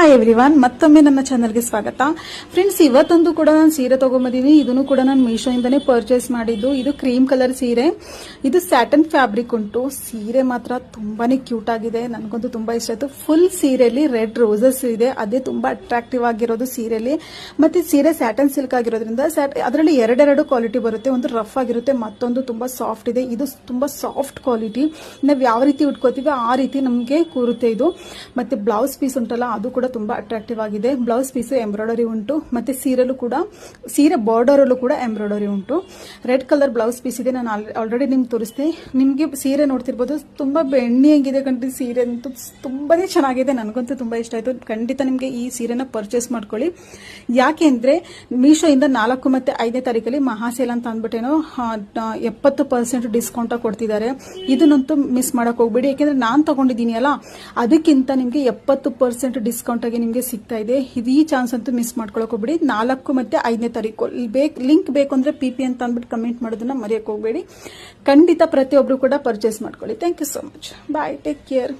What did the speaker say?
Hi everyone, ಮತ್ತೊಮ್ಮೆ ನನ್ನ ಚಾನಲ್ಗೆ ಸ್ವಾಗತ. ಫ್ರೆಂಡ್ಸ್, ಇವತ್ತೊಂದು ಕೂಡ ನಾನು ಸೀರೆ ತಗೊಂಬಂದಿದ್ದೀನಿ. ಇದನ್ನು ಕೂಡ ನಾನು ಮೀಶೋ ಇಂದಾನೆ ಪರ್ಚೇಸ್ ಮಾಡಿದ್ದು. ಇದು ಕ್ರೀಮ್ ಕಲರ್ ಸೀರೆ, ಇದು ಸ್ಯಾಟನ್ ಫ್ಯಾಬ್ರಿಕ್ ಉಂಟು. ಸೀರೆ ಮಾತ್ರ ತುಂಬಾನೇ ಕ್ಯೂಟ್ ಆಗಿದೆ, ನನಗಂತೂ ತುಂಬಾ ಇಷ್ಟ ಆಯ್ತು. ಫುಲ್ ಸೀರೆಯಲ್ಲಿ ರೆಡ್ ರೋಸಸ್ ಇದೆ, ಅದೇ ತುಂಬಾ ಅಟ್ರಾಕ್ಟಿವ್ ಆಗಿರೋದು ಸೀರೆಯಲ್ಲಿ. ಮತ್ತೆ ಸೀರೆ ಸ್ಯಾಟನ್ ಸಿಲ್ಕ್ ಆಗಿರೋದ್ರಿಂದ ಅದರಲ್ಲಿ ಎರಡೆರಡು ಕ್ವಾಲಿಟಿ ಬರುತ್ತೆ. ಒಂದು ರಫ್ ಆಗಿರುತ್ತೆ, ಮತ್ತೊಂದು ತುಂಬಾ ಸಾಫ್ಟ್ ಇದೆ. ಇದು ತುಂಬಾ ಸಾಫ್ಟ್ ಕ್ವಾಲಿಟಿ, ನಾವು ಯಾವ ರೀತಿ ಉಟ್ಕೋತೀವಿ ಆ ರೀತಿ ನಮಗೆ ಕೂರುತ್ತೆ ಇದು. ಮತ್ತೆ ಬ್ಲೌಸ್ ಪೀಸ್ ಉಂಟಲ್ಲ, ಅದು ಕೂಡ ತುಂಬಾ ಅಟ್ರಾಕ್ಟಿವ್ ಆಗಿದೆ. ಬ್ಲೌಸ್ ಪೀಸ್ ಎಂಬ್ರಾಯ್ಡರಿ ಉಂಟು, ಮತ್ತೆ ಸೀರೆಲ್ಲೂ ಕೂಡ ಸೀರೆ ಬಾರ್ಡರ್ ಅಲ್ಲೂ ಕೂಡ ಎಂಬ್ರಾಯ್ಡರಿ ಉಂಟು. ರೆಡ್ ಕಲರ್ ಬ್ಲೌಸ್ ಪೀಸ್ ಇದೆ, ನಾನು ಆಲ್ರೆಡಿ ನಿಮ್ಗೆ ತೋರಿಸ್ತೆ. ನಿಮ್ಗೆ ಸೀರೆ ನೋಡ್ತಿರ್ಬೋದು, ತುಂಬಾ ಬೆಣ್ಣೆಯಾಗಿದೆ ಕಂಡ್ರಿ. ಸೀರೆ ಅಂತೂ ತುಂಬಾನೇ ಚೆನ್ನಾಗಿದೆ, ನನಗಂತೂ ತುಂಬಾ ಇಷ್ಟ ಆಯ್ತು. ಖಂಡಿತ ನಿಮ್ಗೆ ಈ ಸೀರೆನ ಪರ್ಚೇಸ್ ಮಾಡ್ಕೊಳ್ಳಿ. ಯಾಕೆ ಅಂದ್ರೆ ಮೀಶೋ ಇಂದ 4 ಮತ್ತೆ 5ನೇ ತಾರೀಕಲ್ಲಿ ಮಹಾಸೇಲ್ ಅಂತ ಅಂದ್ಬಿಟ್ಟೇನೋ 70% ಡಿಸ್ಕೌಂಟ್ ಕೊಡ್ತಿದ್ದಾರೆ. ಇದನ್ನಂತೂ ಮಿಸ್ ಮಾಡಕ್ ಹೋಗ್ಬೇಡಿ, ಯಾಕೆಂದ್ರೆ ನಾನ್ ತಗೊಂಡಿದ್ದೀನಿ ಅಲ್ಲ, ಅದಕ್ಕಿಂತ ನಿಮ್ಗೆ 70% ಡಿಸ್ಕೌಂಟ್ ಆಗಿ ನಿಮ್ಗೆ ಸಿಗ್ತಾ ಇದೆ. ಈ ಚಾನ್ಸ್ ಅಂತೂ ಮಿಸ್ ಮಾಡ್ಕೊಳಕ್ ಹೋಗ್ಬೇಡಿ. 4 ಮತ್ತೆ 5ನೇ ತಾರೀಕು ಲಿಂಕ್ ಬೇಕು ಅಂದ್ರೆ PP ಅಂತ ಅಂದ್ಬಿಟ್ಟು ಕಮೆಂಟ್ ಮಾಡೋದನ್ನ ಮರೆಯಕ್ ಹೋಗ್ಬೇಡಿ. ಖಂಡಿತ ಪ್ರತಿಯೊಬ್ರು ಕೂಡ ಪರ್ಚೇಸ್ ಮಾಡ್ಕೊಳ್ಳಿ. Thank you so much. Bye, take care.